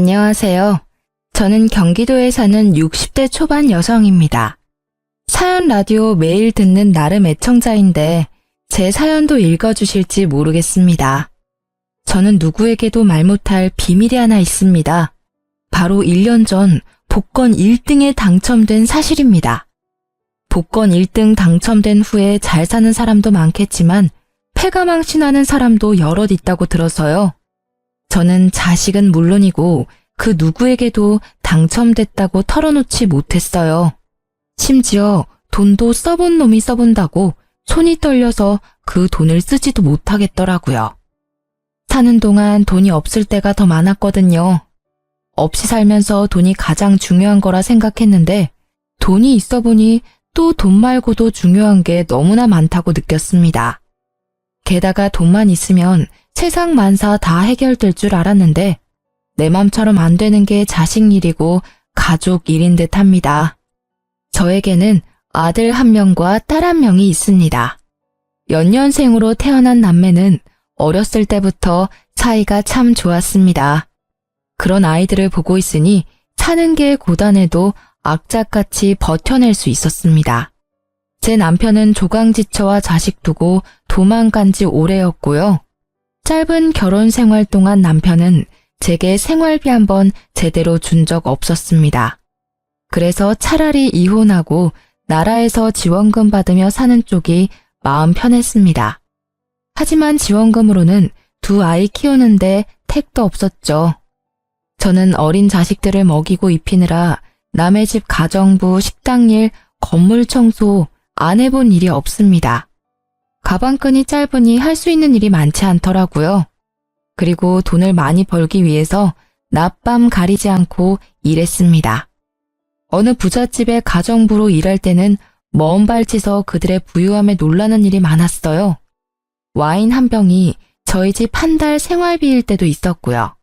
안녕하세요. 저는 경기도에 사는 60대 초반 여성입니다. 사연 라디오 매일 듣는 나름 애청자인데 제 사연도 읽어주실지 모르겠습니다. 저는 누구에게도 말 못할 비밀이 하나 있습니다. 바로 1년 전 복권 1등에 당첨된 사실입니다. 복권 1등 당첨된 후에 잘 사는 사람도 많겠지만 패가망신하는 사람도 여럿 있다고 들어서요. 저는 자식은 물론이고 그 누구에게도 당첨됐다고 털어놓지 못했어요. 심지어 돈도 써본 놈이 써본다고 손이 떨려서 그 돈을 쓰지도 못하겠더라고요. 사는 동안 돈이 없을 때가 더 많았거든요. 없이 살면서 돈이 가장 중요한 거라 생각했는데 돈이 있어 보니 또 돈 말고도 중요한 게 너무나 많다고 느꼈습니다. 게다가 돈만 있으면 세상 만사 다 해결될 줄 알았는데 내 맘처럼 안 되는 게 자식 일이고 가족 일인 듯 합니다. 저에게는 아들 1명과 딸 1명이 있습니다. 연년생으로 태어난 남매는 어렸을 때부터 사이가 참 좋았습니다. 그런 아이들을 보고 있으니 사는 게 고단해도 악착같이 버텨낼 수 있었습니다. 제 남편은 조강지처와 자식 두고 도망간 지 오래였고요. 짧은 결혼 생활 동안 남편은 제게 생활비 한번 제대로 준 적 없었습니다. 그래서 차라리 이혼하고 나라에서 지원금 받으며 사는 쪽이 마음 편했습니다. 하지만 지원금으로는 2 아이 키우는데 택도 없었죠. 저는 어린 자식들을 먹이고 입히느라 남의 집 가정부, 식당일, 건물 청소 안 해본 일이 없습니다. 가방끈이 짧으니 할 수 있는 일이 많지 않더라고요. 그리고 돈을 많이 벌기 위해서 낮밤 가리지 않고 일했습니다. 어느 부잣집의 가정부로 일할 때는 먼 발치서 그들의 부유함에 놀라는 일이 많았어요. 와인 한 병이 저희 집 한 달 생활비일 때도 있었고요.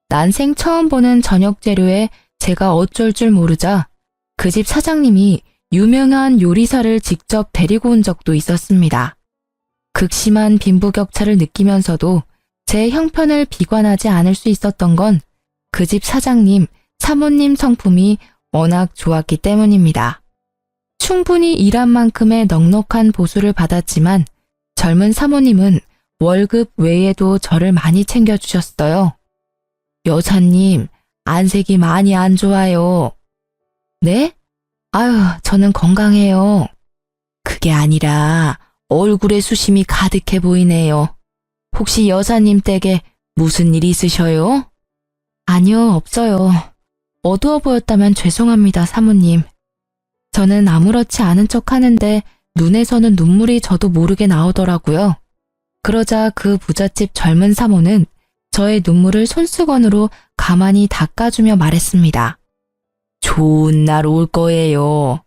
난생 처음 보는 저녁 재료에 제가 어쩔 줄 모르자 그 집 사장님이 유명한 요리사를 직접 데리고 온 적도 있었습니다. 극심한 빈부격차를 느끼면서도 제 형편을 비관하지 않을 수 있었던 건 그 집 사장님, 사모님 성품이 워낙 좋았기 때문입니다. 충분히 일한 만큼의 넉넉한 보수를 받았지만 젊은 사모님은 월급 외에도 저를 많이 챙겨주셨어요. 여사님, 안색이 많이 안 좋아요. 네? 아유, 저는 건강해요. 그게 아니라 얼굴에 수심이 가득해 보이네요. 혹시 여사님 댁에 무슨 일 있으셔요? 아니요, 없어요. 어두워 보였다면 죄송합니다, 사모님. 저는 아무렇지 않은 척 하는데 눈에서는 눈물이 저도 모르게 나오더라고요. 그러자 그 부잣집 젊은 사모는 저의 눈물을 손수건으로 가만히 닦아주며 말했습니다. 좋은 날 올 거예요.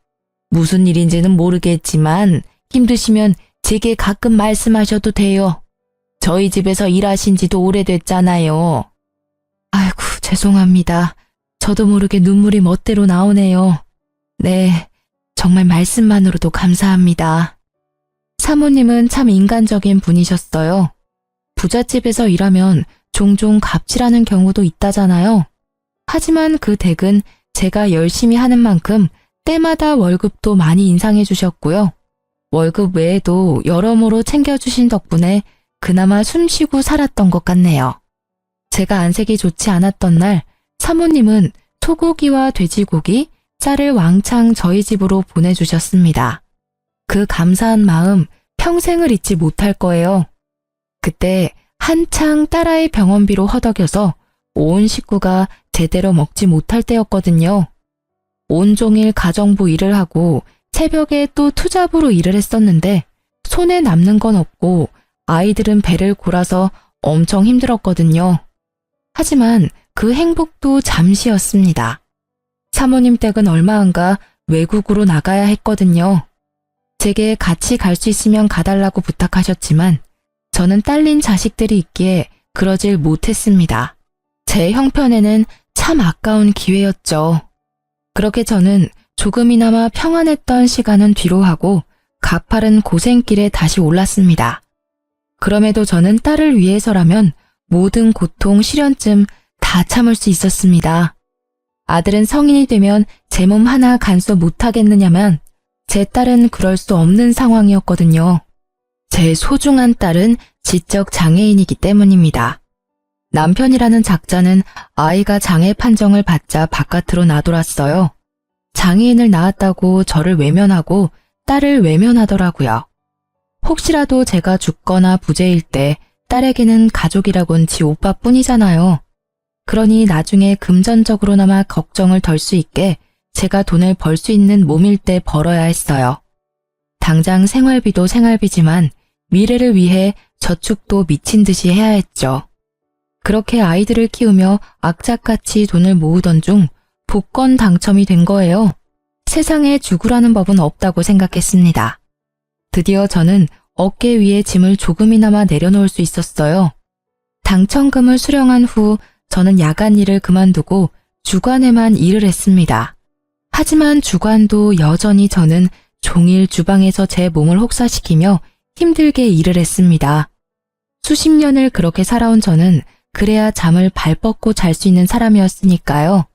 무슨 일인지는 모르겠지만 힘드시면 제게 가끔 말씀하셔도 돼요. 저희 집에서 일하신 지도 오래됐잖아요. 아이고, 죄송합니다. 저도 모르게 눈물이 멋대로 나오네요. 네, 정말 말씀만으로도 감사합니다. 사모님은 참 인간적인 분이셨어요. 부잣집에서 일하면 종종 갑질하는 경우도 있다잖아요. 하지만 그 댁은 제가 열심히 하는 만큼 때마다 월급도 많이 인상해 주셨고요. 월급 외에도 여러모로 챙겨주신 덕분에 그나마 숨쉬고 살았던 것 같네요. 제가 안색이 좋지 않았던 날 사모님은 소고기와 돼지고기, 쌀을 왕창 저희 집으로 보내주셨습니다. 그 감사한 마음 평생을 잊지 못할 거예요. 그때 한창 딸아이 병원비로 허덕여서 온 식구가 제대로 먹지 못할 때였거든요. 온종일 가정부 일을 하고 새벽에 또 투잡으로 일을 했었는데 손에 남는 건 없고 아이들은 배를 골아서 엄청 힘들었거든요. 하지만 그 행복도 잠시였습니다. 사모님 댁은 얼마 안가 외국으로 나가야 했거든요. 제게 같이 갈 수 있으면 가달라고 부탁하셨지만 저는 딸린 자식들이 있기에 그러질 못했습니다. 제 형편에는 참 아까운 기회였죠. 그렇게 저는 조금이나마 평안했던 시간은 뒤로 하고 가파른 고생길에 다시 올랐습니다. 그럼에도 저는 딸을 위해서라면 모든 고통, 시련쯤 다 참을 수 있었습니다. 아들은 성인이 되면 제 몸 하나 간수 못하겠느냐면 제 딸은 그럴 수 없는 상황이었거든요. 제 소중한 딸은 지적 장애인이기 때문입니다. 남편이라는 작자는 아이가 장애 판정을 받자 바깥으로 나돌았어요. 장애인을 낳았다고 저를 외면하고 딸을 외면하더라고요. 혹시라도 제가 죽거나 부재일 때 딸에게는 가족이라곤 지 오빠뿐이잖아요. 그러니 나중에 금전적으로나마 걱정을 덜 수 있게 제가 돈을 벌 수 있는 몸일 때 벌어야 했어요. 당장 생활비도 생활비지만 미래를 위해 저축도 미친 듯이 해야 했죠. 그렇게 아이들을 키우며 악착같이 돈을 모으던 중 복권 당첨이 된 거예요. 세상에 죽으라는 법은 없다고 생각했습니다. 드디어 저는 어깨 위에 짐을 조금이나마 내려놓을 수 있었어요. 당첨금을 수령한 후 저는 야간 일을 그만두고 주간에만 일을 했습니다. 하지만 주간도 여전히 저는 종일 주방에서 제 몸을 혹사시키며 힘들게 일을 했습니다. 수십 년을 그렇게 살아온 저는 그래야 잠을 발 뻗고 잘 수 있는 사람이었으니까요.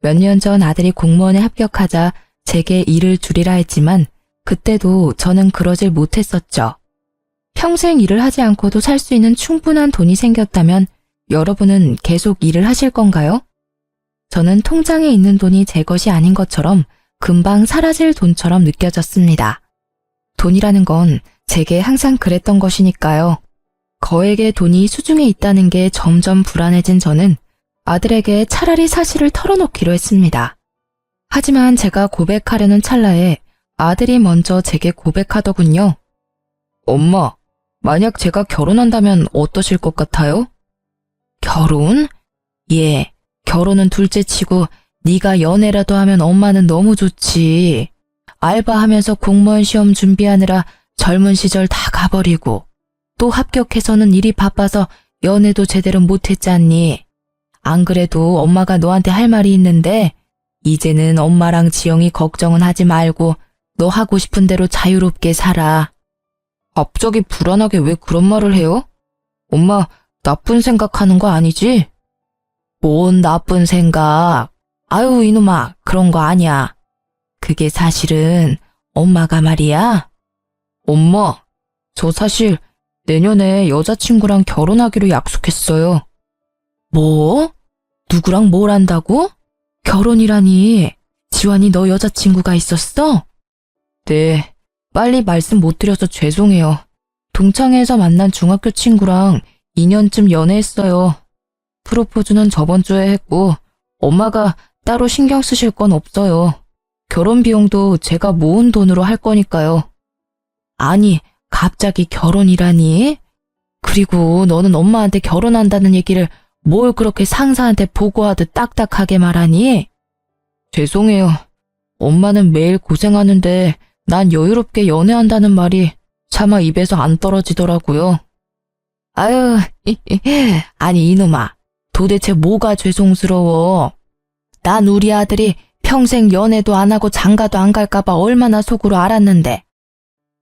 몇 년 전 아들이 공무원에 합격하자 제게 일을 줄이라 했지만 그때도 저는 그러질 못했었죠. 평생 일을 하지 않고도 살 수 있는 충분한 돈이 생겼다면 여러분은 계속 일을 하실 건가요? 저는 통장에 있는 돈이 제 것이 아닌 것처럼 금방 사라질 돈처럼 느껴졌습니다. 돈이라는 건 제게 항상 그랬던 것이니까요. 거액의 돈이 수중에 있다는 게 점점 불안해진 저는 아들에게 차라리 사실을 털어놓기로 했습니다. 하지만 제가 고백하려는 찰나에 아들이 먼저 제게 고백하더군요. 엄마, 만약 제가 결혼한다면 어떠실 것 같아요? 결혼? 예, 결혼은 둘째치고 네가 연애라도 하면 엄마는 너무 좋지. 알바하면서 공무원 시험 준비하느라 젊은 시절 다 가버리고 또 합격해서는 일이 바빠서 연애도 제대로 못했잖니. 안 그래도 엄마가 너한테 할 말이 있는데 이제는 엄마랑 지영이 걱정은 하지 말고 너 하고 싶은 대로 자유롭게 살아. 갑자기 불안하게 왜 그런 말을 해요? 엄마 나쁜 생각하는 거 아니지? 뭔 나쁜 생각. 아유 이놈아 그런 거 아니야. 그게 사실은 엄마가 말이야. 엄마 저 사실 내년에 여자친구랑 결혼하기로 약속했어요. 뭐? 누구랑 뭘 한다고? 결혼이라니. 지환이 너 여자친구가 있었어? 네, 빨리 말씀 못 드려서 죄송해요. 동창회에서 만난 중학교 친구랑 2년쯤 연애했어요. 프로포즈는 저번 주에 했고 엄마가 따로 신경 쓰실 건 없어요. 결혼 비용도 제가 모은 돈으로 할 거니까요. 아니, 갑자기 결혼이라니? 그리고 너는 엄마한테 결혼한다는 얘기를 뭘 그렇게 상사한테 보고하듯 딱딱하게 말하니? 죄송해요. 엄마는 매일 고생하는데 난 여유롭게 연애한다는 말이 차마 입에서 안 떨어지더라고요. 아유, 아니 이놈아, 도대체 뭐가 죄송스러워? 난 우리 아들이 평생 연애도 안 하고 장가도 안 갈까봐 얼마나 속으로 알았는데.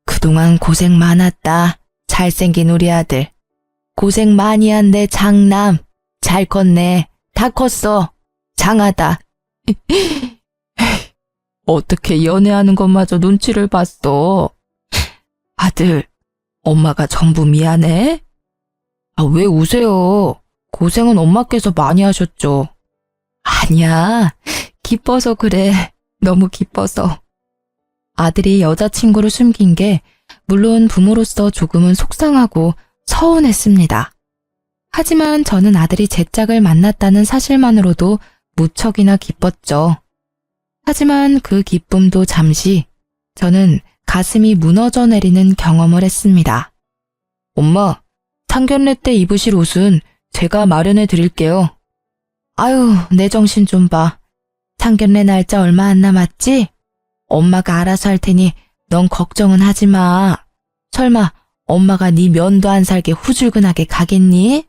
그동안 고생 많았다. 잘생긴 우리 아들. 고생 많이 한 내 장남. 잘 컸네. 다 컸어. 장하다. 어떻게 연애하는 것마저 눈치를 봤어. 아들, 엄마가 전부 미안해? 아, 왜 우세요? 고생은 엄마께서 많이 하셨죠. 아니야. 기뻐서 그래. 너무 기뻐서. 아들이 여자친구를 숨긴 게 물론 부모로서 조금은 속상하고 서운했습니다. 하지만 저는 아들이 제 짝을 만났다는 사실만으로도 무척이나 기뻤죠. 하지만 그 기쁨도 잠시 저는 가슴이 무너져 내리는 경험을 했습니다. 엄마, 상견례 때 입으실 옷은 제가 마련해 드릴게요. 아유, 내 정신 좀 봐. 상견례 날짜 얼마 안 남았지? 엄마가 알아서 할 테니 넌 걱정은 하지 마. 설마 엄마가 네 면도 안 살게 후줄근하게 가겠니?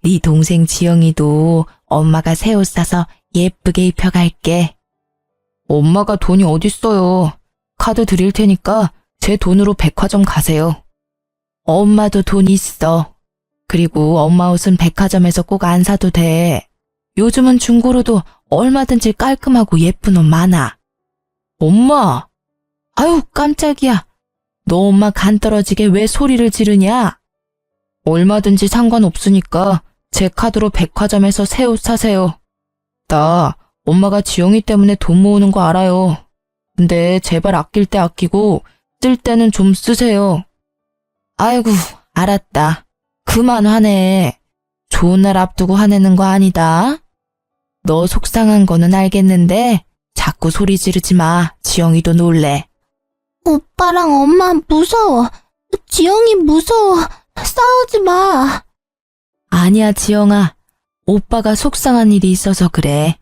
네 동생 지영이도 엄마가 새 옷 사서 예쁘게 입혀갈게. 엄마가 돈이 어딨어요. 카드 드릴 테니까 제 돈으로 백화점 가세요. 엄마도 돈 있어. 그리고 엄마 옷은 백화점에서 꼭 안 사도 돼. 요즘은 중고로도 얼마든지 깔끔하고 예쁜 옷 많아. 엄마! 아유, 깜짝이야. 너 엄마 간 떨어지게 왜 소리를 지르냐? 얼마든지 상관없으니까 제 카드로 백화점에서 새 옷 사세요. 나 엄마가 지영이 때문에 돈 모으는 거 알아요. 근데 제발 아낄 때 아끼고 쓸 때는 좀 쓰세요. 아이고, 알았다. 그만 화내. 좋은 날 앞두고 화내는 거 아니다. 너 속상한 거는 알겠는데 자꾸 소리 지르지 마. 지영이도 놀래. 오빠랑 엄마 무서워. 지영이 무서워. 싸우지 마. 아니야, 지영아. 오빠가 속상한 일이 있어서 그래.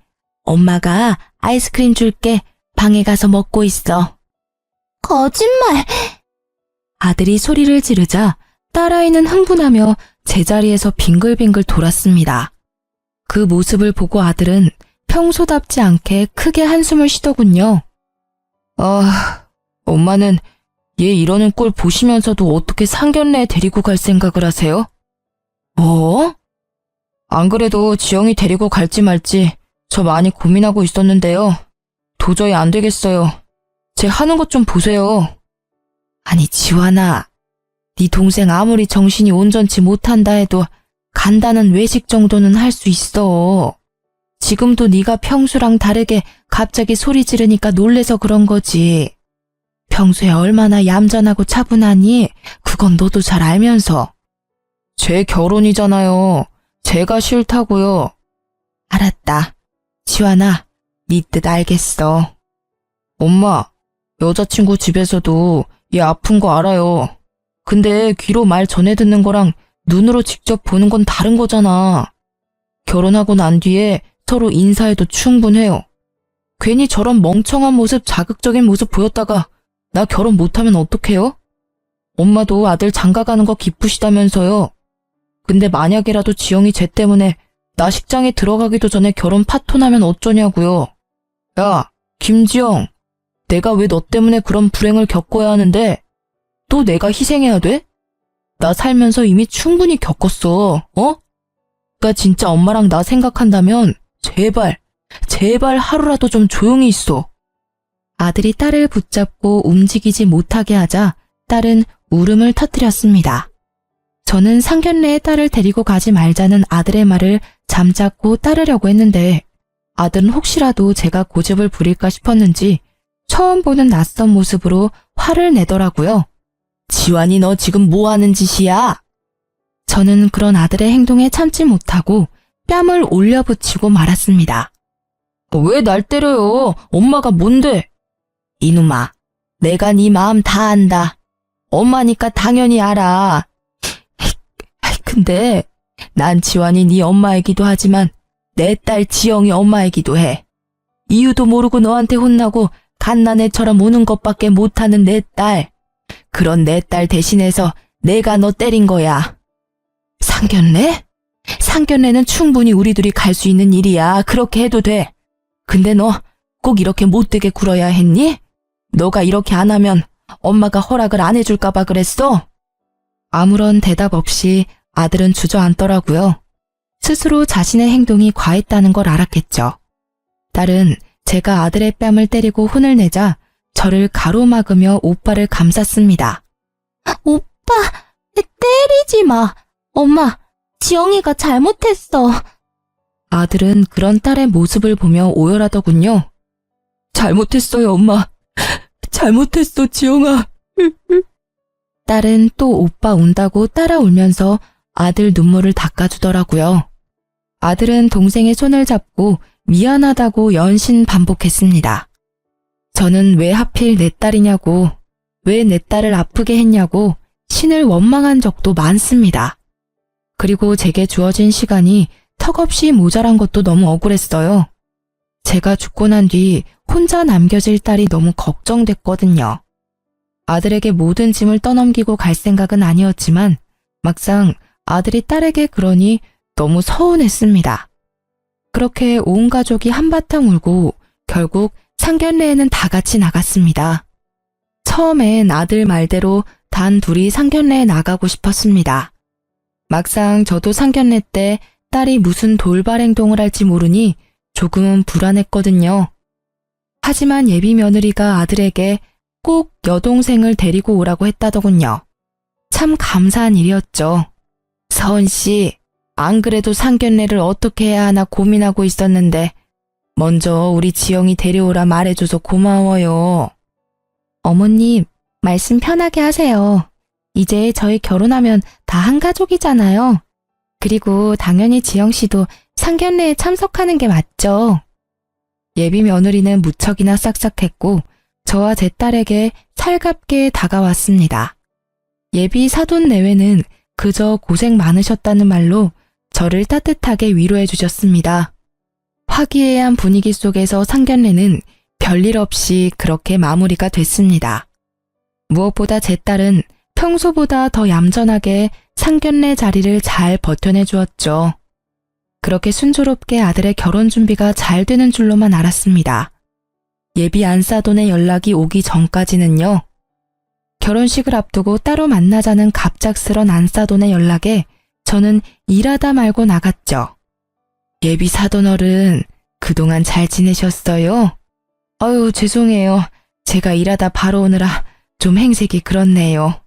엄마가 아이스크림 줄게. 방에 가서 먹고 있어. 거짓말. 아들이 소리를 지르자 딸아이는 흥분하며 제자리에서 빙글빙글 돌았습니다. 그 모습을 보고 아들은 평소답지 않게 크게 한숨을 쉬더군요. 엄마는 얘 이러는 꼴 보시면서도 어떻게 상견례에 데리고 갈 생각을 하세요? 뭐? 안 그래도 지영이 데리고 갈지 말지 저 많이 고민하고 있었는데요. 도저히 안 되겠어요. 제 하는 것 좀 보세요. 아니, 지환아. 네 동생 아무리 정신이 온전치 못한다 해도 간단한 외식 정도는 할 수 있어. 지금도 네가 평소랑 다르게 갑자기 소리 지르니까 놀래서 그런 거지. 평소에 얼마나 얌전하고 차분하니 그건 너도 잘 알면서. 제 결혼이잖아요. 제가 싫다고요. 알았다. 지환아, 네 뜻 알겠어. 엄마, 여자친구 집에서도 얘 아픈 거 알아요. 근데 귀로 말 전해 듣는 거랑 눈으로 직접 보는 건 다른 거잖아. 결혼하고 난 뒤에 서로 인사해도 충분해요. 괜히 저런 멍청한 모습, 자극적인 모습 보였다가 나 결혼 못하면 어떡해요? 엄마도 아들 장가가는 거 기쁘시다면서요. 근데 만약이라도 지영이 쟤 때문에 나 식장에 들어가기도 전에 결혼 파토나면 어쩌냐고요. 야, 김지영. 내가 왜 너 때문에 그런 불행을 겪어야 하는데 또 내가 희생해야 돼? 나 살면서 이미 충분히 겪었어. 그러니까 진짜 엄마랑 나 생각한다면 제발 하루라도 좀 조용히 있어. 아들이 딸을 붙잡고 움직이지 못하게 하자 딸은 울음을 터뜨렸습니다. 저는 상견례에 딸을 데리고 가지 말자는 아들의 말을 잠자코 따르려고 했는데 아들은 혹시라도 제가 고집을 부릴까 싶었는지 처음 보는 낯선 모습으로 화를 내더라고요. 지환이 너 지금 뭐 하는 짓이야? 저는 그런 아들의 행동에 참지 못하고 뺨을 올려붙이고 말았습니다. 왜 날 때려요? 엄마가 뭔데? 이놈아, 내가 네 마음 다 안다. 엄마니까 당연히 알아. 근데 난 지환이 네 엄마이기도 하지만 내 딸 지영이 엄마이기도 해. 이유도 모르고 너한테 혼나고 갓난애처럼 우는 것밖에 못하는 내 딸. 그런 내 딸 대신해서 내가 너 때린 거야. 상견례? 상견례는 충분히 우리 둘이 갈 수 있는 일이야. 그렇게 해도 돼. 근데 너 꼭 이렇게 못되게 굴어야 했니? 너가 이렇게 안 하면 엄마가 허락을 안 해줄까 봐 그랬어? 아무런 대답 없이 아들은 주저앉더라고요. 스스로 자신의 행동이 과했다는 걸 알았겠죠. 딸은 제가 아들의 뺨을 때리고 혼을 내자 저를 가로막으며 오빠를 감쌌습니다. 오빠, 때리지 마. 엄마, 지영이가 잘못했어. 아들은 그런 딸의 모습을 보며 오열하더군요. 잘못했어요, 엄마. 잘못했어, 지영아. 딸은 또 오빠 운다고 따라 울면서 아들 눈물을 닦아주더라고요. 아들은 동생의 손을 잡고 미안하다고 연신 반복했습니다. 저는 왜 하필 내 딸이냐고, 왜 내 딸을 아프게 했냐고 신을 원망한 적도 많습니다. 그리고 제게 주어진 시간이 턱없이 모자란 것도 너무 억울했어요. 제가 죽고 난 뒤 혼자 남겨질 딸이 너무 걱정됐거든요. 아들에게 모든 짐을 떠넘기고 갈 생각은 아니었지만 막상 아들이 딸에게 그러니 너무 서운했습니다. 그렇게 온 가족이 한바탕 울고 결국 상견례에는 다 같이 나갔습니다. 처음엔 아들 말대로 단 둘이 상견례에 나가고 싶었습니다. 막상 저도 상견례 때 딸이 무슨 돌발 행동을 할지 모르니 조금은 불안했거든요. 하지만 예비 며느리가 아들에게 꼭 여동생을 데리고 오라고 했다더군요. 참 감사한 일이었죠. 서은 씨, 안 그래도 상견례를 어떻게 해야 하나 고민하고 있었는데 먼저 우리 지영이 데려오라 말해줘서 고마워요. 어머님, 말씀 편하게 하세요. 이제 저희 결혼하면 다 한 가족이잖아요. 그리고 당연히 지영 씨도 상견례에 참석하는 게 맞죠. 예비 며느리는 무척이나 싹싹했고 저와 제 딸에게 살갑게 다가왔습니다. 예비 사돈 내외는 그저 고생 많으셨다는 말로 저를 따뜻하게 위로해 주셨습니다. 화기애애한 분위기 속에서 상견례는 별일 없이 그렇게 마무리가 됐습니다. 무엇보다 제 딸은 평소보다 더 얌전하게 상견례 자리를 잘 버텨내 주었죠. 그렇게 순조롭게 아들의 결혼 준비가 잘 되는 줄로만 알았습니다. 예비 안사돈의 연락이 오기 전까지는요. 결혼식을 앞두고 따로 만나자는 갑작스런 안사돈의 연락에 저는 일하다 말고 나갔죠. 예비 사돈어른, 그동안 잘 지내셨어요? 아유, 죄송해요. 제가 일하다 바로 오느라 좀 행색이 그렇네요.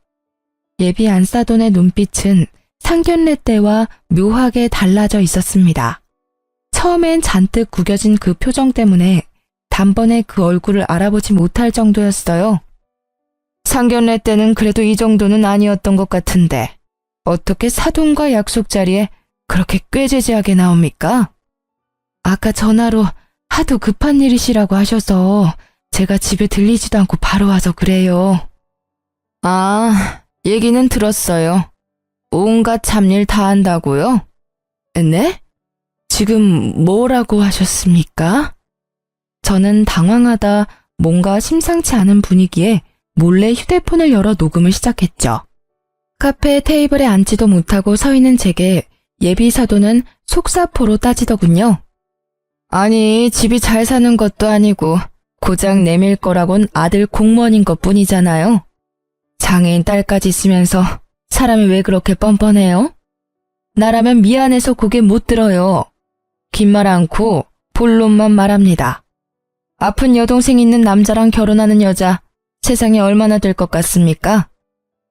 예비 안사돈의 눈빛은 상견례 때와 묘하게 달라져 있었습니다. 처음엔 잔뜩 구겨진 그 표정 때문에 단번에 그 얼굴을 알아보지 못할 정도였어요. 상견례 때는 그래도 이 정도는 아니었던 것 같은데 어떻게 사돈과 약속 자리에 그렇게 꾀죄죄하게 나옵니까? 아까 전화로 하도 급한 일이시라고 하셔서 제가 집에 들리지도 않고 바로 와서 그래요. 아, 얘기는 들었어요. 온갖 잡일 다 한다고요? 네? 지금 뭐라고 하셨습니까? 저는 당황하다 뭔가 심상치 않은 분위기에 몰래 휴대폰을 열어 녹음을 시작했죠. 카페 테이블에 앉지도 못하고 서 있는 제게 예비 사돈은 속사포로 따지더군요. 아니, 집이 잘 사는 것도 아니고 고장 내밀 거라곤 아들 공무원인 것뿐이잖아요. 장애인 딸까지 있으면서 사람이 왜 그렇게 뻔뻔해요? 나라면 미안해서 고개 못 들어요. 긴 말 않고 본론만 말합니다. 아픈 여동생 있는 남자랑 결혼하는 여자 세상에 얼마나 될 것 같습니까?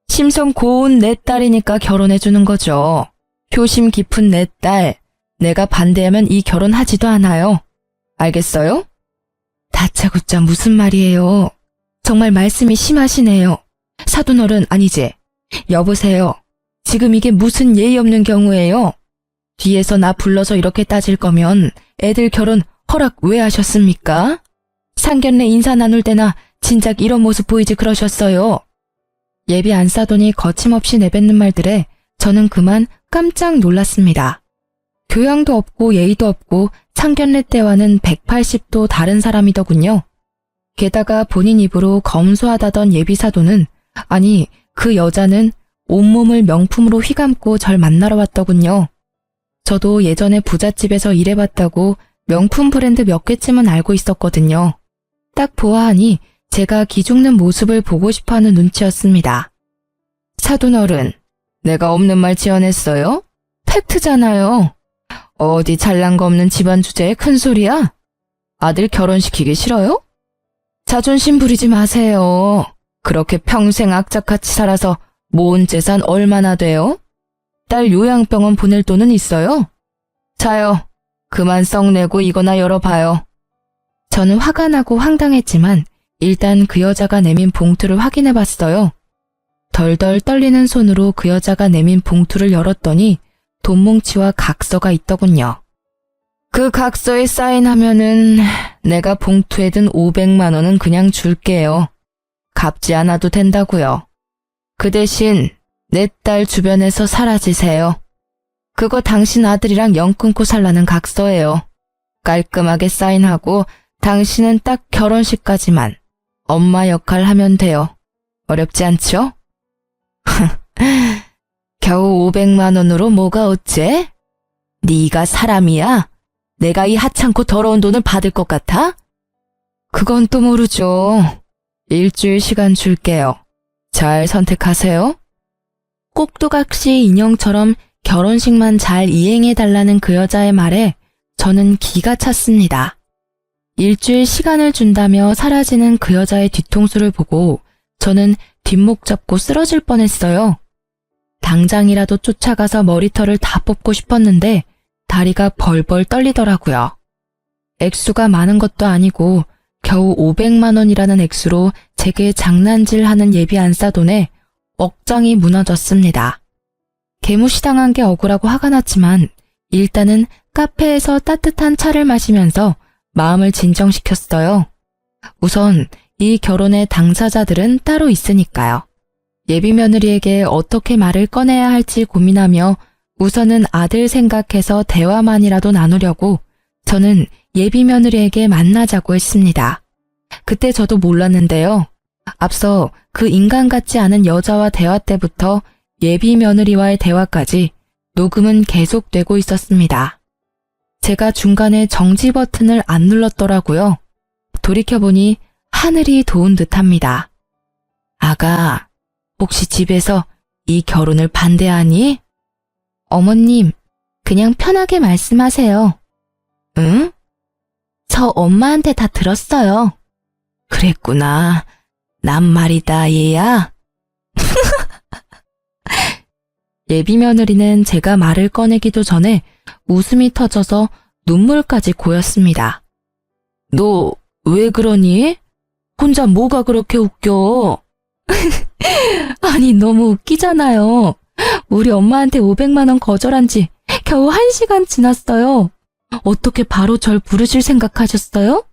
심성 고운 내 딸이니까 결혼해주는 거죠. 효심 깊은 내 딸, 내가 반대하면 이 결혼하지도 않아요. 알겠어요? 다짜고짜 무슨 말이에요. 정말 말씀이 심하시네요. 사돈어른 아니지? 여보세요. 지금 이게 무슨 예의 없는 경우예요? 뒤에서 나 불러서 이렇게 따질 거면 애들 결혼 허락 왜 하셨습니까? 상견례 인사 나눌 때나 진작 이런 모습 보이지 그러셨어요. 예비 안사돈이 거침없이 내뱉는 말들에 저는 그만 깜짝 놀랐습니다. 교양도 없고 예의도 없고 상견례 때와는 180도 다른 사람이더군요. 게다가 본인 입으로 검소하다던 예비 사돈은 아니 그 여자는 온몸을 명품으로 휘감고 절 만나러 왔더군요. 저도 예전에 부잣집에서 일해봤다고 명품 브랜드 몇 개쯤은 알고 있었거든요. 딱 보아하니 제가 기죽는 모습을 보고 싶어하는 눈치였습니다. 사돈어른, 내가 없는 말 지어냈어요? 팩트잖아요. 어디 잘난 거 없는 집안 주제에 큰 소리야? 아들 결혼시키기 싫어요? 자존심 부리지 마세요. 그렇게 평생 악착같이 살아서 모은 재산 얼마나 돼요? 딸 요양병원 보낼 돈은 있어요? 자요, 그만 썩내고 이거나 열어봐요. 저는 화가 나고 황당했지만 일단 그 여자가 내민 봉투를 확인해봤어요. 덜덜 떨리는 손으로 그 여자가 내민 봉투를 열었더니 돈뭉치와 각서가 있더군요. 그 각서에 사인하면은 내가 봉투에 든 500만 원은 그냥 줄게요. 갚지 않아도 된다고요. 그 대신 내 딸 주변에서 사라지세요. 그거 당신 아들이랑 연 끊고 살라는 각서예요. 깔끔하게 사인하고 당신은 딱 결혼식까지만 엄마 역할 하면 돼요. 어렵지 않죠? 겨우 500만 원으로 뭐가 어째? 네가 사람이야? 내가 이 하찮고 더러운 돈을 받을 것 같아? 그건 또 모르죠. 일주일 시간 줄게요. 잘 선택하세요. 꼭두각시 인형처럼 결혼식만 잘 이행해달라는 그 여자의 말에 저는 기가 찼습니다. 일주일 시간을 준다며 사라지는 그 여자의 뒤통수를 보고 저는 뒷목 잡고 쓰러질 뻔했어요. 당장이라도 쫓아가서 머리털을 다 뽑고 싶었는데 다리가 벌벌 떨리더라고요. 액수가 많은 것도 아니고 겨우 500만 원이라는 액수로 제게 장난질하는 예비 안사돈에 억장이 무너졌습니다. 개무시당한 게 억울하고 화가 났지만 일단은 카페에서 따뜻한 차를 마시면서 마음을 진정시켰어요. 우선 이 결혼의 당사자들은 따로 있으니까요. 예비 며느리에게 어떻게 말을 꺼내야 할지 고민하며 우선은 아들 생각해서 대화만이라도 나누려고 저는 예비 며느리에게 만나자고 했습니다. 그때 저도 몰랐는데요. 앞서 그 인간 같지 않은 여자와 대화 때부터 예비 며느리와의 대화까지 녹음은 계속되고 있었습니다. 제가 중간에 정지 버튼을 안 눌렀더라고요. 돌이켜보니 하늘이 도운 듯합니다. 아가, 혹시 집에서 이 결혼을 반대하니? 어머님, 그냥 편하게 말씀하세요. 응? 저 엄마한테 다 들었어요. 그랬구나. 난 말이다, 얘야. 예비 며느리는 제가 말을 꺼내기도 전에 웃음이 터져서 눈물까지 고였습니다. 너 왜 그러니? 혼자 뭐가 그렇게 웃겨? 아니, 너무 웃기잖아요. 우리 엄마한테 500만 원 거절한 지 겨우 1시간 지났어요. 어떻게 바로 절 부르실 생각하셨어요?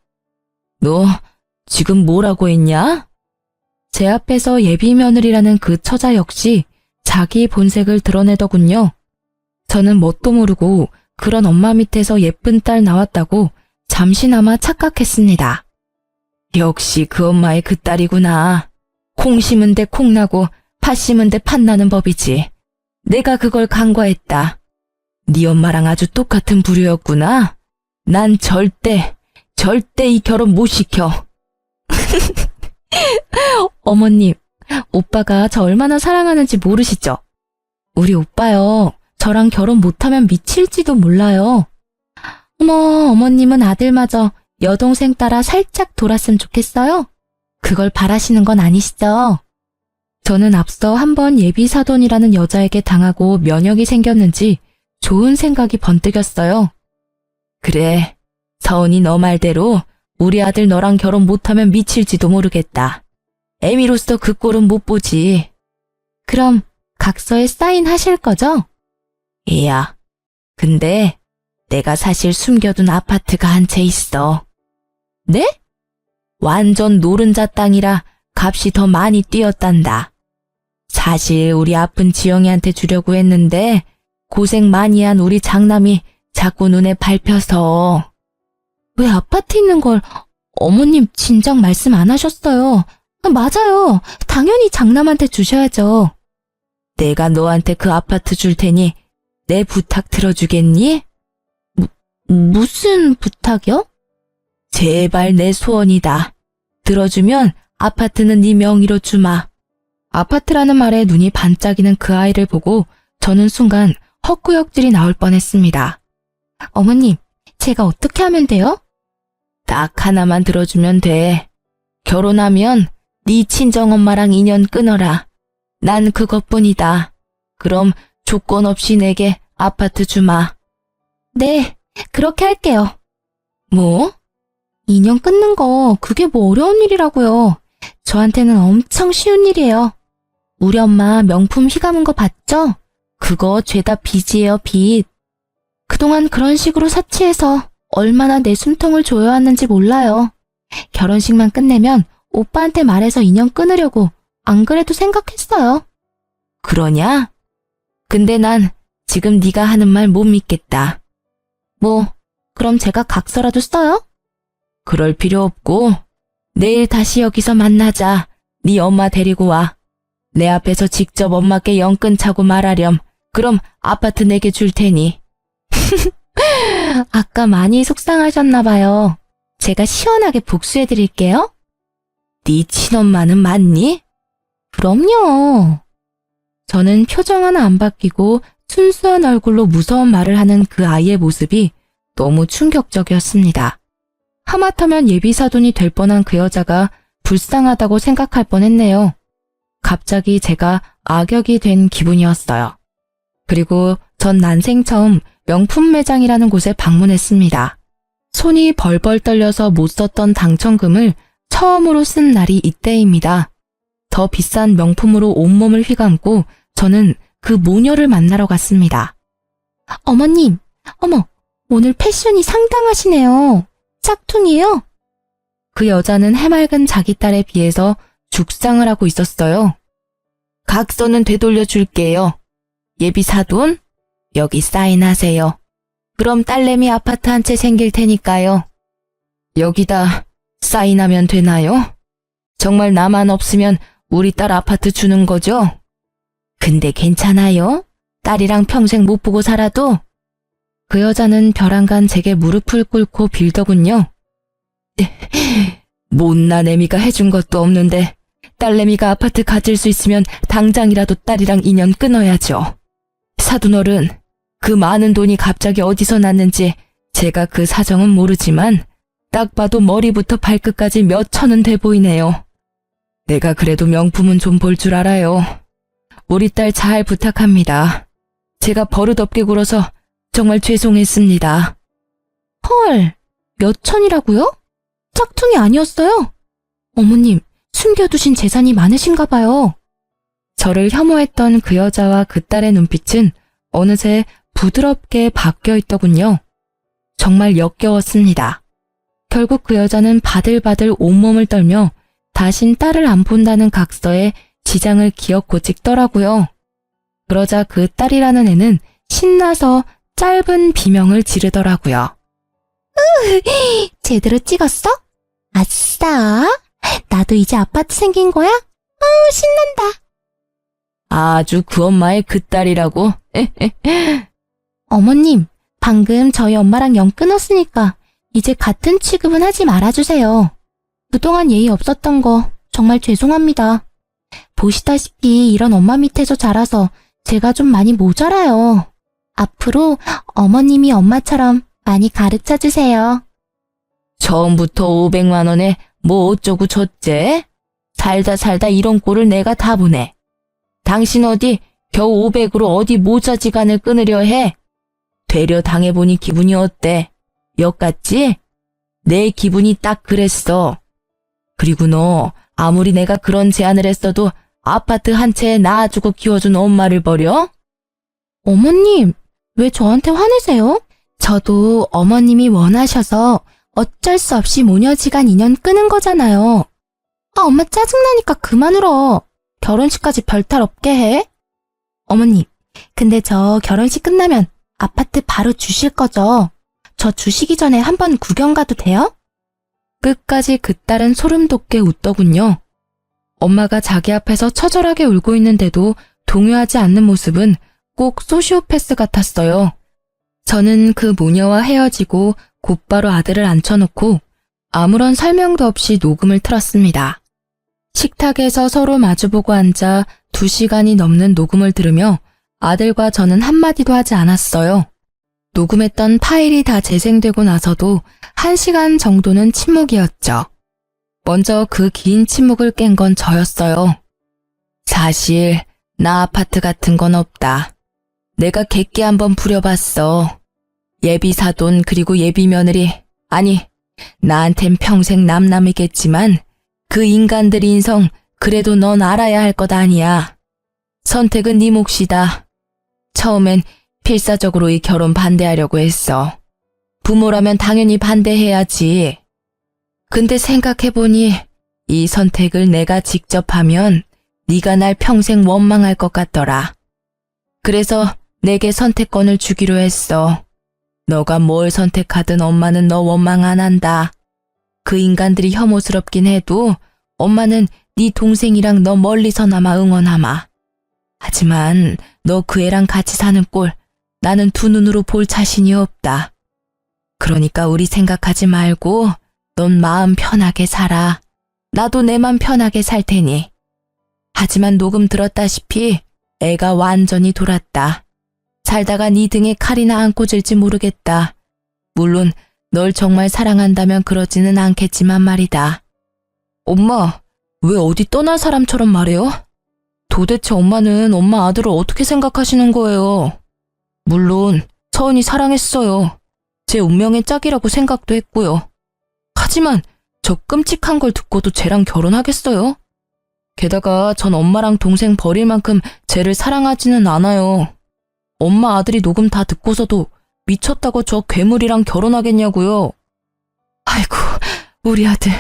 너 지금 뭐라고 했냐? 제 앞에서 예비 며느리라는 그 처자 역시 자기 본색을 드러내더군요. 저는 뭣도 모르고 그런 엄마 밑에서 예쁜 딸 나왔다고 잠시나마 착각했습니다. 역시 그 엄마의 그 딸이구나. 콩 심은 데 콩 나고 팥 심은 데 팥 나는 법이지. 내가 그걸 간과했다. 네 엄마랑 아주 똑같은 부류였구나. 난 절대 이 결혼 못 시켜. 어머님, 오빠가 저 얼마나 사랑하는지 모르시죠? 우리 오빠요, 저랑 결혼 못하면 미칠지도 몰라요. 어머, 어머님은 아들마저 여동생 따라 살짝 돌았으면 좋겠어요? 그걸 바라시는 건 아니시죠? 저는 앞서 한번 예비사돈이라는 여자에게 당하고 면역이 생겼는지 좋은 생각이 번뜩였어요. 그래, 서은이 너 말대로 우리 아들 너랑 결혼 못하면 미칠지도 모르겠다. 애미로서 그 꼴은 못 보지. 그럼 각서에 사인하실 거죠? 얘야, 근데 내가 사실 숨겨둔 아파트가 한 채 있어. 네? 완전 노른자 땅이라 값이 더 많이 뛰었단다. 사실 우리 아픈 지영이한테 주려고 했는데 고생 많이 한 우리 장남이 자꾸 눈에 밟혀서. 왜 아파트 있는 걸 어머님 진작 말씀 안 하셨어요. 맞아요. 당연히 장남한테 주셔야죠. 내가 너한테 그 아파트 줄 테니 내 부탁 들어주겠니? 무슨 부탁이요? 제발 내 소원이다. 들어주면 아파트는 네 명의로 주마. 아파트라는 말에 눈이 반짝이는 그 아이를 보고 저는 순간 헛구역질이 나올 뻔했습니다. 어머님, 제가 어떻게 하면 돼요? 딱 하나만 들어주면 돼. 결혼하면 네 친정엄마랑 인연 끊어라. 난 그것뿐이다. 그럼 조건 없이 내게 아파트 주마. 네, 그렇게 할게요. 뭐? 인연 끊는 거 그게 뭐 어려운 일이라고요. 저한테는 엄청 쉬운 일이에요. 우리 엄마 명품 휘 감은 거 봤죠? 그거 죄다 빚이에요, 빚. 그동안 그런 식으로 사치해서 얼마나 내 숨통을 조여왔는지 몰라요. 결혼식만 끝내면 오빠한테 말해서 인연 끊으려고 안 그래도 생각했어요. 그러냐? 근데 난 지금 네가 하는 말 못 믿겠다. 뭐, 그럼 제가 각서라도 써요? 그럴 필요 없고 내일 다시 여기서 만나자. 네 엄마 데리고 와. 내 앞에서 직접 엄마께 연 끊자고 말하렴. 그럼 아파트 내게 줄 테니. 아까 많이 속상하셨나 봐요. 제가 시원하게 복수해드릴게요. 네 친엄마는 맞니? 그럼요. 저는 표정 하나 안 바뀌고 순수한 얼굴로 무서운 말을 하는 그 아이의 모습이 너무 충격적이었습니다. 하마터면 예비사돈이 될 뻔한 그 여자가 불쌍하다고 생각할 뻔했네요. 갑자기 제가 악역이 된 기분이었어요. 그리고 전 난생 처음 명품 매장이라는 곳에 방문했습니다. 손이 벌벌 떨려서 못 썼던 당첨금을 처음으로 쓴 날이 이때입니다. 더 비싼 명품으로 온몸을 휘감고 저는 그 모녀를 만나러 갔습니다. 어머님, 어머, 오늘 패션이 상당하시네요. 짝퉁이에요? 그 여자는 해맑은 자기 딸에 비해서 죽상을 하고 있었어요. 각서는 되돌려 줄게요. 예비 사돈, 여기 사인하세요. 그럼 딸내미 아파트 한 채 생길 테니까요. 여기다 사인하면 되나요? 정말 나만 없으면 우리 딸 아파트 주는 거죠? 근데 괜찮아요? 딸이랑 평생 못 보고 살아도? 그 여자는 벼랑간 제게 무릎을 꿇고 빌더군요. 못난 애미가 해준 것도 없는데 딸내미가 아파트 가질 수 있으면 당장이라도 딸이랑 인연 끊어야죠. 사돈어른, 그 많은 돈이 갑자기 어디서 났는지 제가 그 사정은 모르지만 딱 봐도 머리부터 발끝까지 몇 천은 돼 보이네요. 내가 그래도 명품은 좀 볼 줄 알아요. 우리 딸 잘 부탁합니다. 제가 버릇없게 굴어서 정말 죄송했습니다. 헐, 몇 천이라고요? 짝퉁이 아니었어요? 어머님, 숨겨두신 재산이 많으신가 봐요. 저를 혐오했던 그 여자와 그 딸의 눈빛은 어느새 부드럽게 바뀌어 있더군요. 정말 역겨웠습니다. 결국 그 여자는 바들바들 온몸을 떨며 다신 딸을 안 본다는 각서에 지장을 기어코 찍더라고요. 그러자 그 딸이라는 애는 신나서 짧은 비명을 지르더라고요. 제대로 찍었어? 아싸! 나도 이제 아파트 생긴 거야? 신난다. 아주 그 엄마의 그 딸이라고? 어머님, 방금 저희 엄마랑 연 끊었으니까 이제 같은 취급은 하지 말아주세요. 그동안 예의 없었던 거 정말 죄송합니다. 보시다시피 이런 엄마 밑에서 자라서 제가 좀 많이 모자라요. 앞으로 어머님이 엄마처럼 많이 가르쳐주세요. 처음부터 500만 원에 뭐 어쩌고 줬제? 살다 이런 꼴을 내가 다 보네. 당신 어디 겨우 500으로 어디 모자지간을 끊으려 해? 되려 당해보니 기분이 어때? 역 같지? 내 기분이 딱 그랬어. 그리고 너 아무리 내가 그런 제안을 했어도 아파트 한 채에 낳아주고 키워준 엄마를 버려? 어머님, 왜 저한테 화내세요? 저도 어머님이 원하셔서 어쩔 수 없이 모녀지간 인연 끄는 거잖아요. 엄마 짜증나니까 그만 울어. 결혼식까지 별탈 없게 해. 어머님, 근데 저 결혼식 끝나면 아파트 바로 주실 거죠? 저 주시기 전에 한번 구경 가도 돼요? 끝까지 그 딸은 소름 돋게 웃더군요. 엄마가 자기 앞에서 처절하게 울고 있는데도 동요하지 않는 모습은 꼭 소시오패스 같았어요. 저는 그 모녀와 헤어지고 곧바로 아들을 앉혀놓고 아무런 설명도 없이 녹음을 틀었습니다. 식탁에서 서로 마주보고 앉아 2시간이 넘는 녹음을 들으며 아들과 저는 한마디도 하지 않았어요. 녹음했던 파일이 다 재생되고 나서도 1시간 정도는 침묵이었죠. 먼저 그 긴 침묵을 깬 건 저였어요. 사실 나 아파트 같은 건 없다. 내가 객기 한번 부려봤어. 예비 사돈 그리고 예비 며느리, 아니 나한텐 평생 남남이겠지만 그 인간들 인성 그래도 넌 알아야 할 것 아니야. 선택은 네 몫이다. 처음엔 필사적으로 이 결혼 반대하려고 했어. 부모라면 당연히 반대해야지. 근데 생각해보니 이 선택을 내가 직접 하면 네가 날 평생 원망할 것 같더라. 그래서 내게 선택권을 주기로 했어. 너가 뭘 선택하든 엄마는 너 원망 안 한다. 그 인간들이 혐오스럽긴 해도 엄마는 네 동생이랑 너 멀리서나마 응원하마. 하지만 너 그 애랑 같이 사는 꼴 나는 두 눈으로 볼 자신이 없다. 그러니까 우리 생각하지 말고 넌 마음 편하게 살아. 나도 내 맘 편하게 살 테니. 하지만 녹음 들었다시피 애가 완전히 돌았다. 살다가 네 등에 칼이나 안 꽂을지 모르겠다. 물론 널 정말 사랑한다면 그러지는 않겠지만 말이다. 엄마, 왜 어디 떠날 사람처럼 말해요? 도대체 엄마는 엄마 아들을 어떻게 생각하시는 거예요? 물론 서은이 사랑했어요. 제 운명의 짝이라고 생각도 했고요. 하지만 저 끔찍한 걸 듣고도 쟤랑 결혼하겠어요? 게다가 전 엄마랑 동생 버릴 만큼 쟤를 사랑하지는 않아요. 엄마 아들이 녹음 다 듣고서도 미쳤다고 저 괴물이랑 결혼하겠냐고요. 아이고, 우리 아들.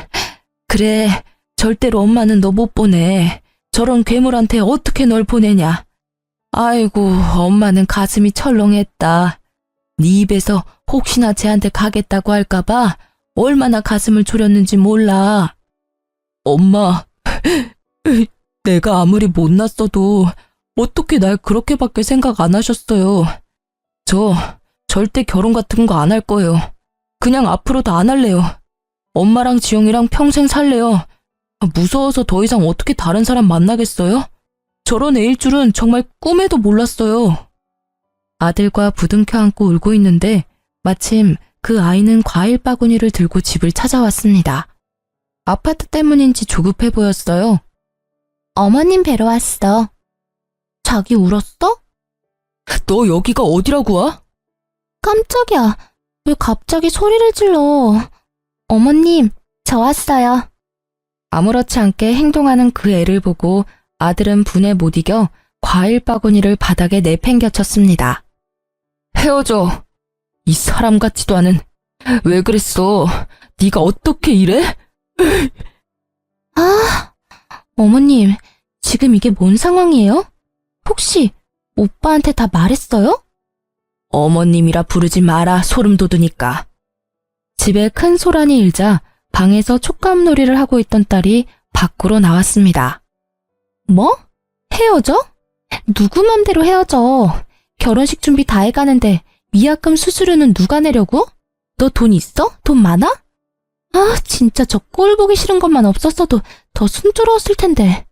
그래, 절대로 엄마는 너 못 보내. 저런 괴물한테 어떻게 널 보내냐. 아이고, 엄마는 가슴이 철렁했다. 네 입에서 혹시나 쟤한테 가겠다고 할까봐 얼마나 가슴을 졸였는지 몰라. 엄마, 내가 아무리 못났어도 어떻게 날 그렇게밖에 생각 안 하셨어요. 저 절대 결혼 같은 거 안 할 거예요. 그냥 앞으로도 안 할래요. 엄마랑 지영이랑 평생 살래요. 무서워서 더 이상 어떻게 다른 사람 만나겠어요? 저런 애일 줄은 정말 꿈에도 몰랐어요. 아들과 부둥켜 안고 울고 있는데 마침 그 아이는 과일 바구니를 들고 집을 찾아왔습니다. 아파트 때문인지 조급해 보였어요. 어머님 뵈러 왔어. 자기 울었어? 너 여기가 어디라고 와? 깜짝이야. 왜 갑자기 소리를 질러? 어머님, 저 왔어요. 아무렇지 않게 행동하는 그 애를 보고 아들은 분에 못 이겨 과일 바구니를 바닥에 내팽겨쳤습니다. 헤어져. 이 사람 같지도 않은. 왜 그랬어? 네가 어떻게 이래? 아, 어머님, 지금 이게 뭔 상황이에요? 혹시 오빠한테 다 말했어요? 어머님이라 부르지 마라, 소름 돋으니까. 집에 큰 소란이 일자 방에서 촉감놀이를 하고 있던 딸이 밖으로 나왔습니다. 뭐? 헤어져? 누구 맘대로 헤어져? 결혼식 준비 다 해가는데 위약금 수수료는 누가 내려고? 너 돈 있어? 돈 많아? 아, 진짜 저 꼴 보기 싫은 것만 없었어도 더 순조로웠을 텐데.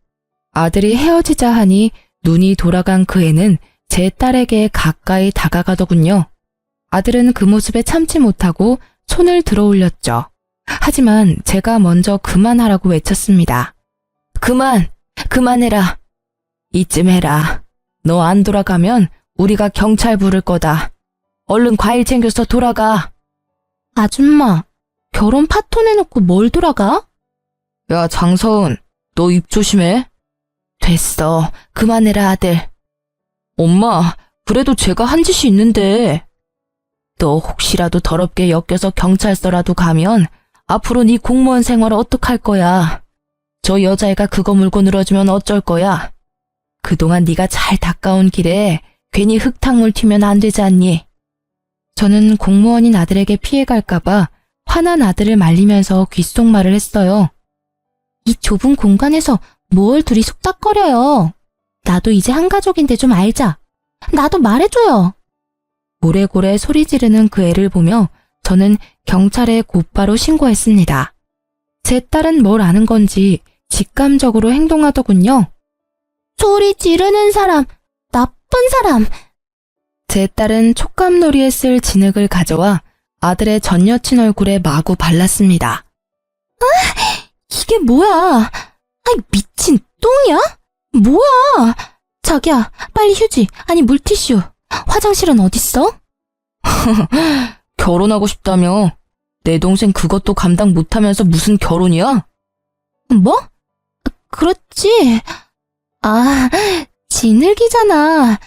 아들이 헤어지자 하니 눈이 돌아간 그 애는 제 딸에게 가까이 다가가더군요. 아들은 그 모습에 참지 못하고 손을 들어 올렸죠. 하지만 제가 먼저 그만하라고 외쳤습니다. 그만해라. 이쯤 해라. 너 안 돌아가면 우리가 경찰 부를 거다. 얼른 과일 챙겨서 돌아가. 아줌마, 결혼 파토 내놓고 뭘 돌아가? 야, 장서은, 너 입 조심해. 됐어. 그만해라, 아들. 엄마, 그래도 제가 한 짓이 있는데. 너 혹시라도 더럽게 엮여서 경찰서라도 가면 앞으로 네 공무원 생활 어떡할 거야. 저 여자애가 그거 물고 늘어지면 어쩔 거야. 그동안 네가 잘 닦아온 길에 괜히 흙탕물 튀면 안 되지 않니? 저는 공무원인 아들에게 피해갈까봐 화난 아들을 말리면서 귓속말을 했어요. 이 좁은 공간에서 뭘 둘이 속닥거려요. 나도 이제 한 가족인데 좀 알자. 나도 말해줘요. 고래고래 소리 지르는 그 애를 보며 저는 경찰에 곧바로 신고했습니다. 제 딸은 뭘 아는 건지 직감적으로 행동하더군요. 소리 지르는 사람, 나쁜 사람. 제 딸은 촉감놀이에 쓸 진흙을 가져와 아들의 전 여친 얼굴에 마구 발랐습니다. 이게 뭐야? 아이, 미친 똥이야? 뭐야? 자기야, 빨리 휴지, 아니 물티슈. 화장실은 어딨어? 결혼하고 싶다며. 내 동생 그것도 감당 못하면서 무슨 결혼이야? 뭐? 그렇지. 아, 진흙이잖아.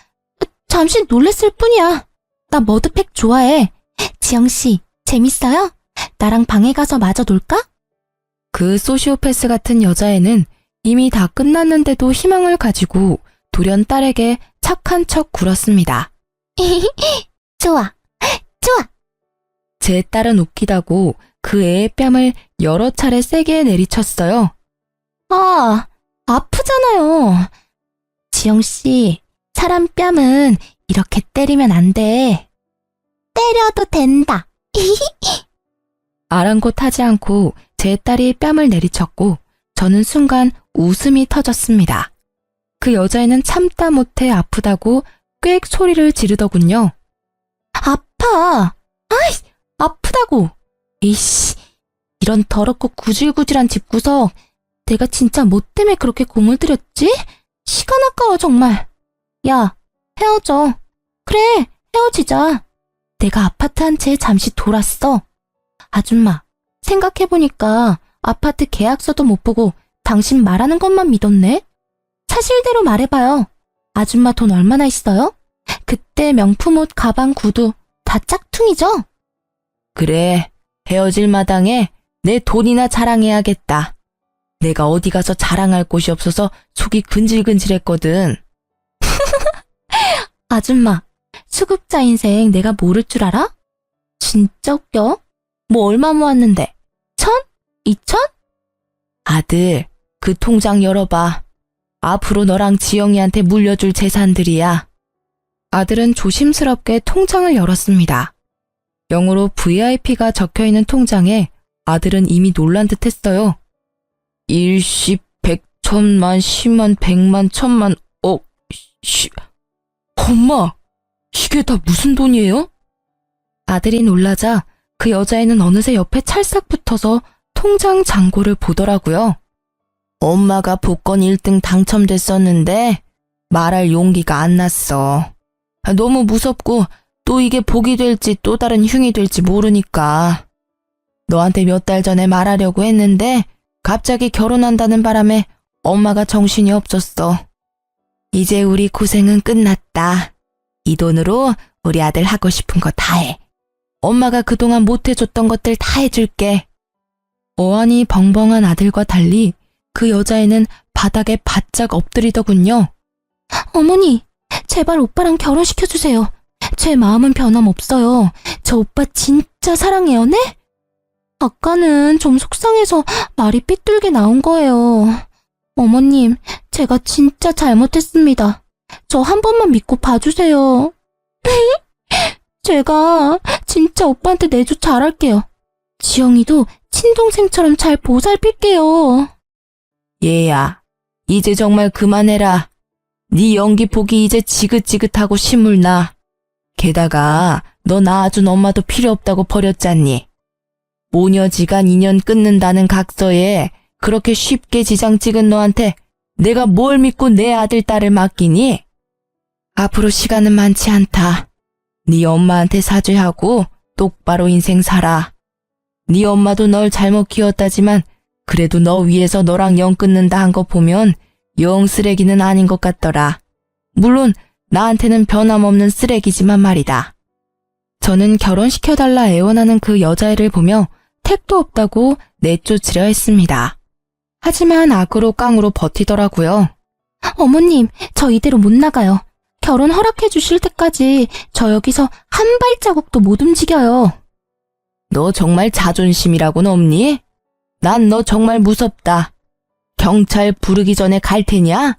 잠시 놀랬을 뿐이야. 나 머드팩 좋아해. 지영씨, 재밌어요? 나랑 방에 가서 마저 놀까? 그 소시오패스 같은 여자애는 이미 다 끝났는데도 희망을 가지고 돌연 딸에게 착한 척 굴었습니다. 좋아, 좋아. 제 딸은 웃기다고 그 애의 뺨을 여러 차례 세게 내리쳤어요. 아, 아프잖아요. 지영씨, 사람 뺨은 이렇게 때리면 안 돼. 때려도 된다. 아랑곳하지 않고 제 딸이 뺨을 내리쳤고 저는 순간 웃음이 터졌습니다. 그 여자애는 참다 못해 아프다고 꽥 소리를 지르더군요. 아파. 아이, 아프다고. 이씨, 이런 더럽고 구질구질한 집구석. 내가 진짜 뭐 때문에 그렇게 공을 들였지? 시간 아까워 정말. 야, 헤어져. 그래, 헤어지자. 내가 아파트 한 채 잠시 돌았어. 아줌마, 생각해보니까 아파트 계약서도 못 보고 당신 말하는 것만 믿었네? 사실대로 말해봐요. 아줌마 돈 얼마나 있어요? 그때 명품 옷, 가방, 구두 다 짝퉁이죠? 그래, 헤어질 마당에 내 돈이나 자랑해야겠다. 내가 어디 가서 자랑할 곳이 없어서 속이 근질근질했거든. 아줌마, 수급자 인생 내가 모를 줄 알아? 진짜 웃겨. 뭐 얼마 모았는데? 1,000? 2,000? 아들, 그 통장 열어봐. 앞으로 너랑 지영이한테 물려줄 재산들이야. 아들은 조심스럽게 통장을 열었습니다. 영어로 VIP가 적혀있는 통장에 아들은 이미 놀란 듯 했어요. 1, 10, 100, 1000만, 10만, 100만, 1000만, 엄마, 이게 다 무슨 돈이에요? 아들이 놀라자 그 여자애는 어느새 옆에 찰싹 붙어서 통장 잔고를 보더라고요. 엄마가 복권 1등 당첨됐었는데 말할 용기가 안 났어. 너무 무섭고 또 이게 복이 될지 또 다른 흉이 될지 모르니까. 너한테 몇 달 전에 말하려고 했는데 갑자기 결혼한다는 바람에 엄마가 정신이 없었어. 이제 우리 고생은 끝났다. 이 돈으로 우리 아들 하고 싶은 거 다 해. 엄마가 그동안 못 해줬던 것들 다 해줄게. 어안이 벙벙한 아들과 달리 그 여자애는 바닥에 바짝 엎드리더군요. 어머니, 제발 오빠랑 결혼시켜주세요. 제 마음은 변함없어요. 저 오빠 진짜 사랑해요, 네? 아까는 좀 속상해서 말이 삐뚤게 나온 거예요. 어머님, 제가 진짜 잘못했습니다. 저 한 번만 믿고 봐주세요. 제가 진짜 오빠한테 내조 잘할게요. 지영이도 친동생처럼 잘 보살필게요. 얘야, 이제 정말 그만해라. 네 연기 보기 이제 지긋지긋하고 신물나. 게다가 너 낳아준 엄마도 필요 없다고 버렸잖니. 모녀지간 인연 끊는다는 각서에 그렇게 쉽게 지장 찍은 너한테 내가 뭘 믿고 내 아들 딸을 맡기니? 앞으로 시간은 많지 않다. 네 엄마한테 사죄하고 똑바로 인생 살아. 네 엄마도 널 잘못 키웠다지만 그래도 너 위해서 너랑 연 끊는다 한 거 보면 영 쓰레기는 아닌 것 같더라. 물론 나한테는 변함없는 쓰레기지만 말이다. 저는 결혼시켜달라 애원하는 그 여자애를 보며 택도 없다고 내쫓으려 했습니다. 하지만 악으로 깡으로 버티더라고요. 어머님, 저 이대로 못 나가요. 결혼 허락해 주실 때까지 저 여기서 한 발자국도 못 움직여요. 너 정말 자존심이라고는 없니? 난 너 정말 무섭다. 경찰 부르기 전에 갈 테냐?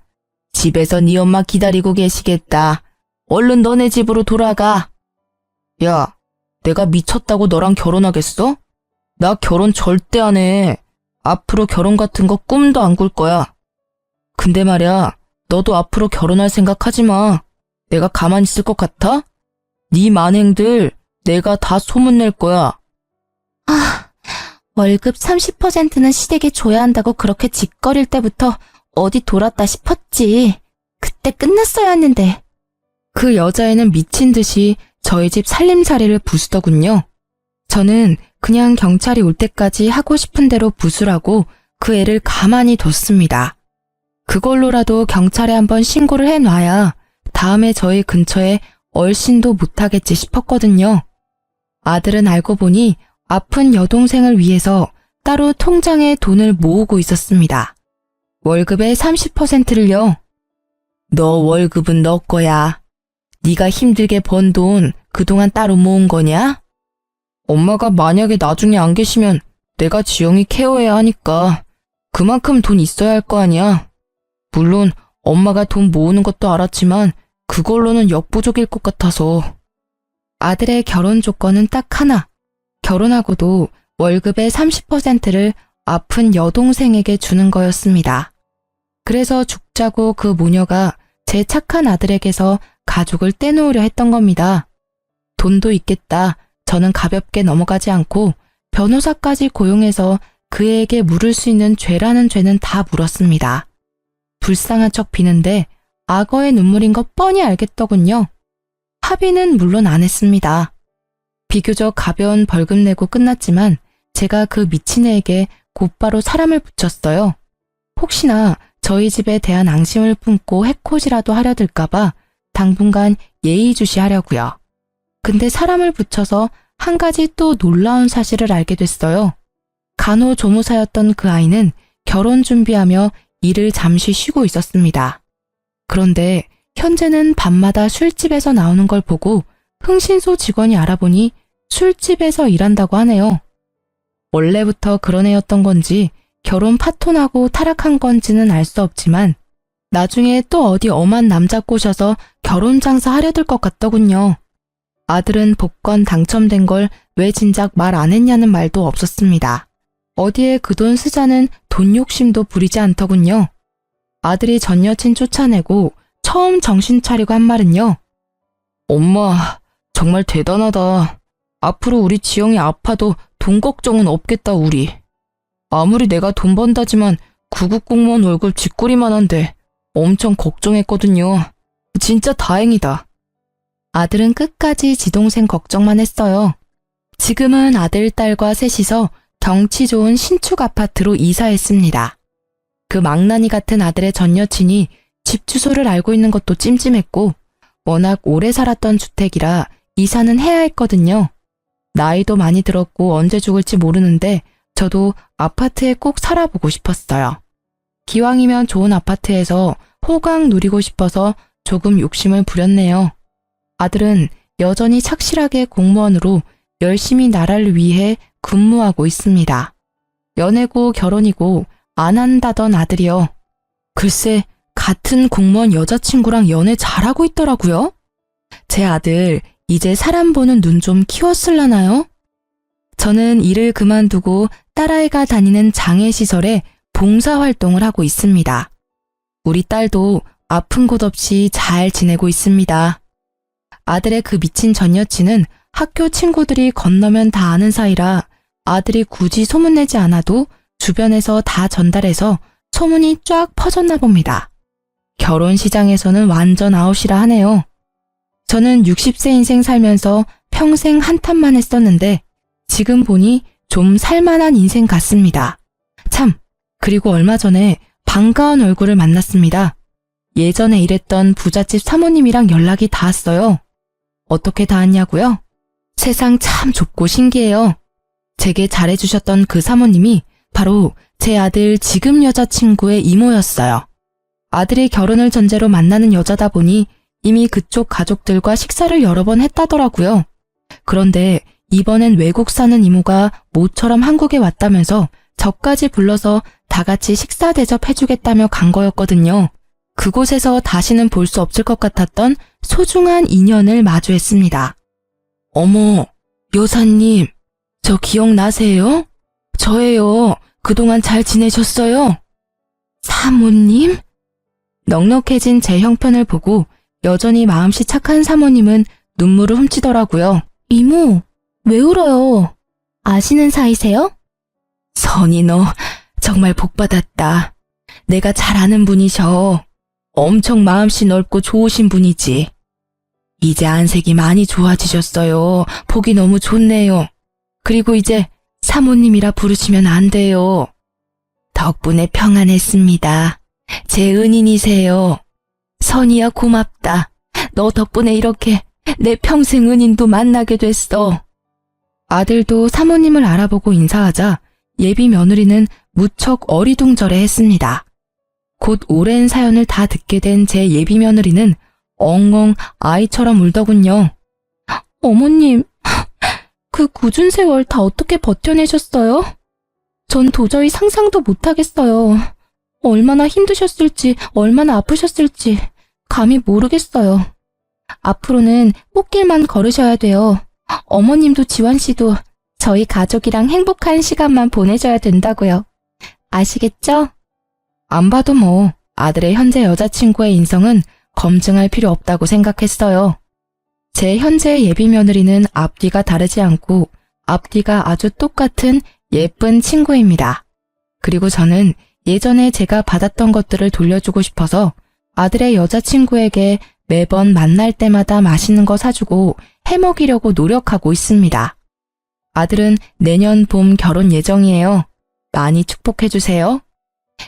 집에서 네 엄마 기다리고 계시겠다. 얼른 너네 집으로 돌아가. 야, 내가 미쳤다고 너랑 결혼하겠어? 나 결혼 절대 안 해. 앞으로 결혼 같은 거 꿈도 안 꿀 거야. 근데 말야, 너도 앞으로 결혼할 생각하지 마. 내가 가만히 있을 것 같아? 네 만행들 내가 다 소문낼 거야. 월급 30%는 시댁에 줘야 한다고 그렇게 짓거릴 때부터 어디 돌았다 싶었지. 그때 끝났어야 했는데. 그 여자애는 미친 듯이 저희 집 살림살이를 부수더군요. 저는 그냥 경찰이 올 때까지 하고 싶은 대로 부수라고 그 애를 가만히 뒀습니다. 그걸로라도 경찰에 한번 신고를 해놔야 다음에 저희 근처에 얼씬도 못하겠지 싶었거든요. 아들은 알고 보니 아픈 여동생을 위해서 따로 통장에 돈을 모으고 있었습니다. 월급의 30%를요. 너 월급은 너 거야. 네가 힘들게 번 돈 그동안 따로 모은 거냐? 엄마가 만약에 나중에 안 계시면 내가 지영이 케어해야 하니까 그만큼 돈 있어야 할 거 아니야. 물론 엄마가 돈 모으는 것도 알았지만 그걸로는 역부족일 것 같아서. 아들의 결혼 조건은 딱 하나. 결혼하고도 월급의 30%를 아픈 여동생에게 주는 거였습니다. 그래서 죽자고 그 모녀가 제 착한 아들에게서 가족을 떼놓으려 했던 겁니다. 돈도 있겠다. 저는 가볍게 넘어가지 않고 변호사까지 고용해서 그에게 물을 수 있는 죄라는 죄는 다 물었습니다. 불쌍한 척 비는데 악어의 눈물인 거 뻔히 알겠더군요. 합의는 물론 안 했습니다. 비교적 가벼운 벌금 내고 끝났지만 제가 그 미친 애에게 곧바로 사람을 붙였어요. 혹시나 저희 집에 대한 앙심을 품고 해코지라도 하려 들까봐 당분간 예의주시하려고요. 근데 사람을 붙여서 한 가지 또 놀라운 사실을 알게 됐어요. 간호조무사였던 그 아이는 결혼 준비하며 일을 잠시 쉬고 있었습니다. 그런데 현재는 밤마다 술집에서 나오는 걸 보고 흥신소 직원이 알아보니 술집에서 일한다고 하네요. 원래부터 그런 애였던 건지 결혼 파토나고 타락한 건지는 알 수 없지만 나중에 또 어디 엄한 남자 꼬셔서 결혼 장사하려 들 것 같더군요. 아들은 복권 당첨된 걸 왜 진작 말 안 했냐는 말도 없었습니다. 어디에 그 돈 쓰자는 돈 욕심도 부리지 않더군요. 아들이 전 여친 쫓아내고 처음 정신 차리고 한 말은요. 엄마, 정말 대단하다. 앞으로 우리 지영이 아파도 돈 걱정은 없겠다, 우리. 아무리 내가 돈 번다지만 구급 공무원 월급 쥐꼬리만 한데 엄청 걱정했거든요. 진짜 다행이다. 아들은 끝까지 지동생 걱정만 했어요. 지금은 아들, 딸과 셋이서 경치 좋은 신축 아파트로 이사했습니다. 그 망나니 같은 아들의 전 여친이 집 주소를 알고 있는 것도 찜찜했고 워낙 오래 살았던 주택이라 이사는 해야 했거든요. 나이도 많이 들었고 언제 죽을지 모르는데 저도 아파트에 꼭 살아보고 싶었어요. 기왕이면 좋은 아파트에서 호강 누리고 싶어서 조금 욕심을 부렸네요. 아들은 여전히 착실하게 공무원으로 열심히 나라를 위해 근무하고 있습니다. 연애고 결혼이고 안 한다던 아들이요. 글쎄, 같은 공무원 여자친구랑 연애 잘하고 있더라고요. 제 아들 이제 사람 보는 눈 좀 키웠을라나요? 저는 일을 그만두고 딸아이가 다니는 장애시설에 봉사활동을 하고 있습니다. 우리 딸도 아픈 곳 없이 잘 지내고 있습니다. 아들의 그 미친 전 여친은 학교 친구들이 건너면 다 아는 사이라 아들이 굳이 소문내지 않아도 주변에서 다 전달해서 소문이 쫙 퍼졌나 봅니다. 결혼 시장에서는 완전 아웃이라 하네요. 저는 60세 인생 살면서 평생 한탄만 했었는데 지금 보니 좀 살만한 인생 같습니다. 참, 그리고 얼마 전에 반가운 얼굴을 만났습니다. 예전에 일했던 부잣집 사모님이랑 연락이 닿았어요. 어떻게 닿았냐고요? 세상 참 좁고 신기해요. 제게 잘해주셨던 그 사모님이 바로 제 아들 지금 여자친구의 이모였어요. 아들이 결혼을 전제로 만나는 여자다 보니 이미 그쪽 가족들과 식사를 여러 번 했다더라고요. 그런데 이번엔 외국 사는 이모가 모처럼 한국에 왔다면서 저까지 불러서 다 같이 식사 대접해주겠다며 간 거였거든요. 그곳에서 다시는 볼 수 없을 것 같았던 소중한 인연을 마주했습니다. 어머, 여사님, 저 기억나세요? 저예요. 그동안 잘 지내셨어요? 사모님? 넉넉해진 제 형편을 보고 여전히 마음씨 착한 사모님은 눈물을 훔치더라고요. 이모, 왜 울어요? 아시는 사이세요? 선이 너 정말 복받았다. 내가 잘 아는 분이셔. 엄청 마음씨 넓고 좋으신 분이지. 이제 안색이 많이 좋아지셨어요. 보기 너무 좋네요. 그리고 이제 사모님이라 부르시면 안 돼요. 덕분에 평안했습니다. 제 은인이세요. 선이야 고맙다. 너 덕분에 이렇게 내 평생 은인도 만나게 됐어. 아들도 사모님을 알아보고 인사하자 예비 며느리는 무척 어리둥절해 했습니다. 곧 오랜 사연을 다 듣게 된 제 예비 며느리는 엉엉 아이처럼 울더군요. 어머님, 그 굳은 세월 다 어떻게 버텨내셨어요? 전 도저히 상상도 못하겠어요. 얼마나 힘드셨을지, 얼마나 아프셨을지 감히 모르겠어요. 앞으로는 꽃길만 걸으셔야 돼요. 어머님도 지원 씨도 저희 가족이랑 행복한 시간만 보내줘야 된다고요. 아시겠죠? 안 봐도 뭐 아들의 현재 여자친구의 인성은 검증할 필요 없다고 생각했어요. 제 현재 예비 며느리는 앞뒤가 다르지 않고 앞뒤가 아주 똑같은 예쁜 친구입니다. 그리고 저는 예전에 제가 받았던 것들을 돌려주고 싶어서 아들의 여자친구에게 매번 만날 때마다 맛있는 거 사주고 해먹이려고 노력하고 있습니다. 아들은 내년 봄 결혼 예정이에요. 많이 축복해주세요.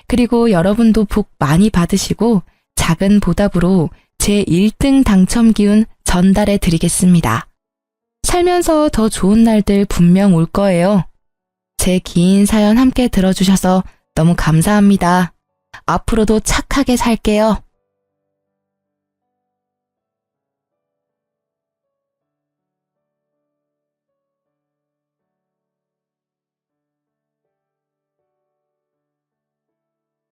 그리고 여러분도 복 많이 받으시고 작은 보답으로 제 1등 당첨 기운 전달해 드리겠습니다. 살면서 더 좋은 날들 분명 올 거예요. 제 긴 사연 함께 들어주셔서 너무 감사합니다. 앞으로도 착하게 살게요.